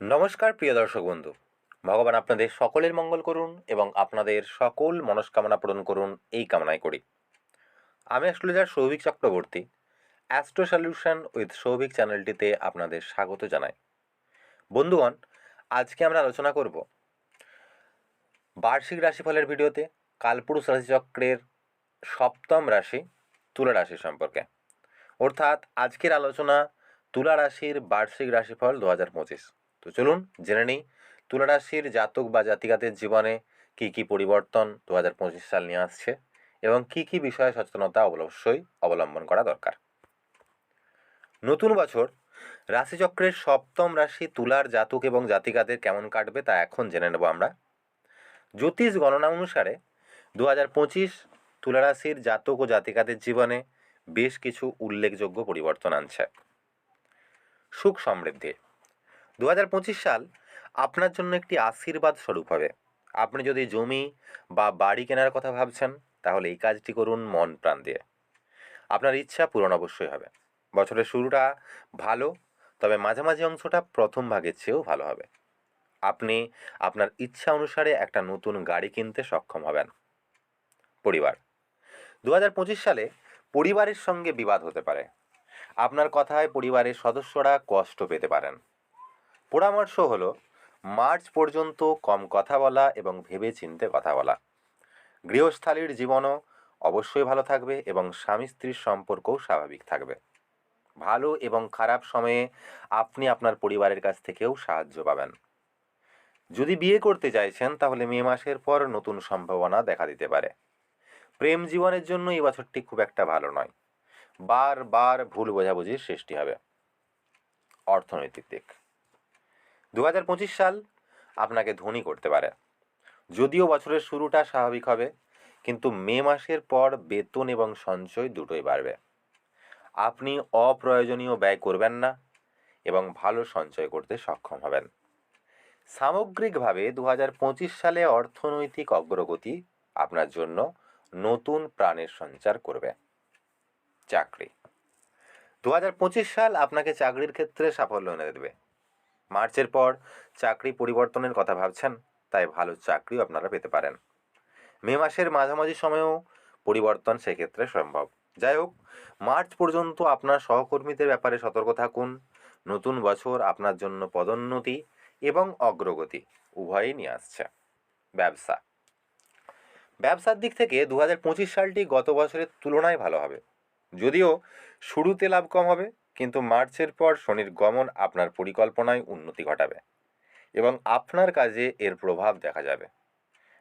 নমস্কার প্রিয় দর্শক বন্ধু। ভগবান আপনাদের সকলের মঙ্গল করুন এবং আপনাদের সকল মনস্কামনা পূরণ করুন, এই কামনাই করি। আমি astrologer Souvik Chakraborty. Astro solution with Souvik চ্যানেলটিতে আপনাদের স্বাগত জানাই। বন্ধুগণ, আজকে আমরা আলোচনা করব বার্ষিক রাশিফলের ভিডিওতে কালপুরুষ রাশিচক্রের সপ্তম রাশি তুলা রাশি সম্পর্কে। অর্থাৎ আজকের আলোচনা তুলা রাশির বার্ষিক রাশিফল 2025। তো চলুন জেনে নিই তুলা রাশির জাতক বা জাতিকাদের জীবনে কী কী পরিবর্তন 2025 সাল নিয়ে আসছে এবং কী কী বিষয়ে সচেতনতা অবশ্যই অবলম্বন করা দরকার। নতুন বছর রাশিচক্রের সপ্তম রাশি তুলার জাতক এবং জাতিকাদের কেমন কাটবে তা এখন জেনে নেব আমরা। জ্যোতিষ গণনা অনুসারে 2025 তুলা রাশির জাতক ও জাতিকাদের জীবনে বেশ কিছু উল্লেখযোগ্য পরিবর্তন আনছে। সুখ সমৃদ্ধি। 2025 সাল আপনার জন্য একটি আশীর্বাদ স্বরূপ হবে। আপনি যদি জমি বা বাড়ি কেনার কথা ভাবছেন, তাহলে এই কাজটি করুন মন প্রাণ দিয়ে। আপনার ইচ্ছা পূরণ অবশ্যই হবে। বছরের শুরুটা ভালো, তবে মাঝামাঝি অংশটা প্রথম ভাগের চেয়েও ভালো হবে। আপনি আপনার ইচ্ছা অনুসারে একটা নতুন গাড়ি কিনতে সক্ষম হবেন। পরিবার। 2025 সালে পরিবারের সঙ্গে বিবাদ হতে পারে। আপনার কথায় পরিবারের সদস্যরা কষ্ট পেতে পারেন। পরামর্শ হলো মার্চ পর্যন্ত কম কথা বলা এবং ভেবেচিন্তে কথা বলা। গৃহস্থালির জীবনও অবশ্যই ভালো থাকবে এবং স্বামী স্ত্রীর সম্পর্কও স্বাভাবিক থাকবে। ভালো এবং খারাপ সময়ে আপনি আপনার পরিবারের কাছ থেকেও সাহায্য পাবেন। যদি বিয়ে করতে চাইছেন, তাহলে মে মাসের পর নতুন সম্ভাবনা দেখা দিতে পারে। প্রেম জীবনের জন্য এই বছরটি খুব একটা ভালো নয়। বারবার ভুল বোঝাবুঝির সৃষ্টি হবে। অর্থনৈতিক দিক। 2025 সাল আপনাকে ধনী করতে পারে। যদিও বছরের শুরুটা স্বাভাবিক হবে, কিন্তু মে মাসের পর বেতন এবং সঞ্চয় দুটোই বাড়বে। আপনি অপ্রয়োজনীয় ব্যয় করবেন না এবং ভালো সঞ্চয় করতে সক্ষম হবেন। সামগ্রিকভাবে 2025 সালে অর্থনৈতিক অগ্রগতি আপনার জন্য নতুন প্রাণের সঞ্চার করবে। চাকরি। 2025 সাল আপনাকে চাকরির ক্ষেত্রে সাফল্য এনে দেবে। মার্চের পর চাকরি পরিবর্তনের কথা ভাবছেন, তাই ভালো চাকরিও আপনারা পেতে পারেন। মে মাসের মাঝামাঝি সময়েও পরিবর্তন সেক্ষেত্রে সম্ভব। যাই হোক, মার্চ পর্যন্ত আপনার সহকর্মীদের ব্যাপারে সতর্ক থাকুন। নতুন বছর আপনার জন্য পদোন্নতি এবং অগ্রগতি উভয়ই নিয়ে আসছে। ব্যবসা। ব্যবসার দিক থেকে 2025 সালটি গত বছরের তুলনায় ভালো হবে। যদিও শুরুতে লাভ কম হবে, কিন্তু মার্চের পর শনির গমন আপনার পরিকল্পনায় উন্নতি ঘটাবে এবং আপনার কাজে এর প্রভাব দেখা যাবে।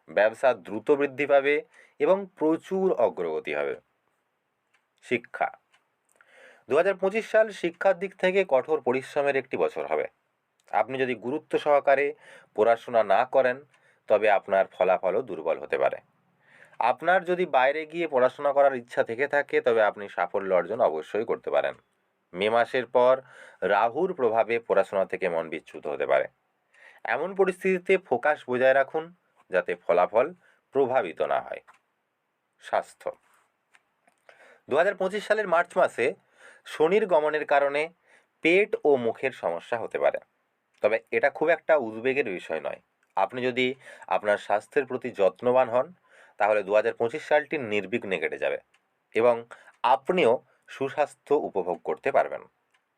ব্যবসা দ্রুত বৃদ্ধি পাবে এবং প্রচুর অগ্রগতি হবে। শিক্ষা। 2025 সাল শিক্ষার দিক থেকে কঠোর পরিশ্রমের একটি বছর হবে। আপনি যদি গুরুত্ব সহকারে পড়াশোনা না করেন, তবে আপনার ফলাফলও দুর্বল হতে পারে। আপনার যদি বাইরে গিয়ে পড়াশোনা করার ইচ্ছা থেকে থাকে, তবে আপনি সাফল্য অর্জন অবশ্যই করতে পারেন। মে মাসের পর রাহুর প্রভাবে পড়াশোনা থেকে মন বিচ্যুত হতে পারে। এমন পরিস্থিতিতে ফোকাস বজায় রাখুন, যাতে ফলাফল প্রভাবিত না হয়। স্বাস্থ্য। 2025 সালের মার্চ মাসে শনির গমনের কারণে পেট ও মুখের সমস্যা হতে পারে, তবে এটা খুব একটা উদ্বেগের বিষয় নয়। আপনি যদি আপনার স্বাস্থ্যের প্রতি যত্নবান হন, তাহলে 2025 সালটি নির্বিঘ্নে কেটে যাবে এবং আপনিও সুস্বাস্থ্য উপভোগ করতে পারবেন।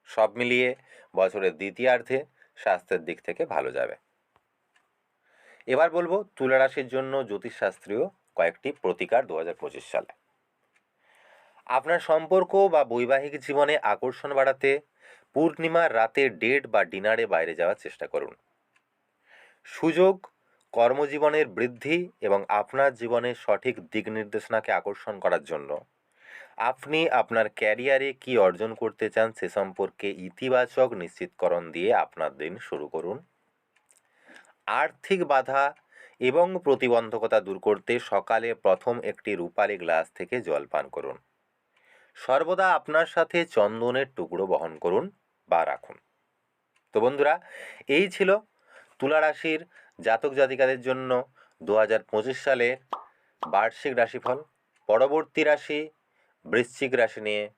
সব মিলিয়ে বছরের দ্বিতীয়ার্ধে স্বাস্থ্যের দিক থেকে ভালো যাবে। এবার বলবো তুলা রাশির জন্য জ্যোতিষশাস্ত্রীয় কয়েকটি প্রতিকার 2025 সালে। আপনার সম্পর্ক বা বৈবাহিক জীবনে আকর্ষণ বাড়াতে পূর্ণিমার রাতে ডেট বা ডিনারে বাইরে যাওয়ার চেষ্টা করুন। সুযোগ, কর্মজীবনের বৃদ্ধি এবং আপনার জীবনের সঠিক দিক নির্দেশনাকে আকর্ষণ করার জন্য আপনি আপনার ক্যারিয়ারে কী অর্জন করতে চান সে সম্পর্কে ইতিবাচক নিশ্চিতকরণ দিয়ে আপনার দিন শুরু করুন। আর্থিক বাধা এবং প্রতিবন্ধকতা দূর করতে সকালে প্রথম একটি রূপালি গ্লাস থেকে জল পান করুন। সর্বদা আপনার সাথে চন্দনের টুকরো বহন করুন বা রাখুন। তো বন্ধুরা, এই ছিল তুলা রাশির জাতক জাতিকাদের জন্য 2025 সালে বার্ষিক রাশিফল। পরবর্তী রাশি বৃশ্চিক রাশি নিয়ে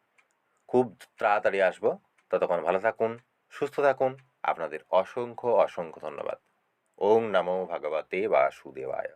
খুব তাড়াতাড়ি আসবো। ততক্ষণ ভালো থাকুন, সুস্থ থাকুন, আপনাদের অসংখ্য অসংখ্য ধন্যবাদ। ওং নমো ভগবতে বাসুদেবায়।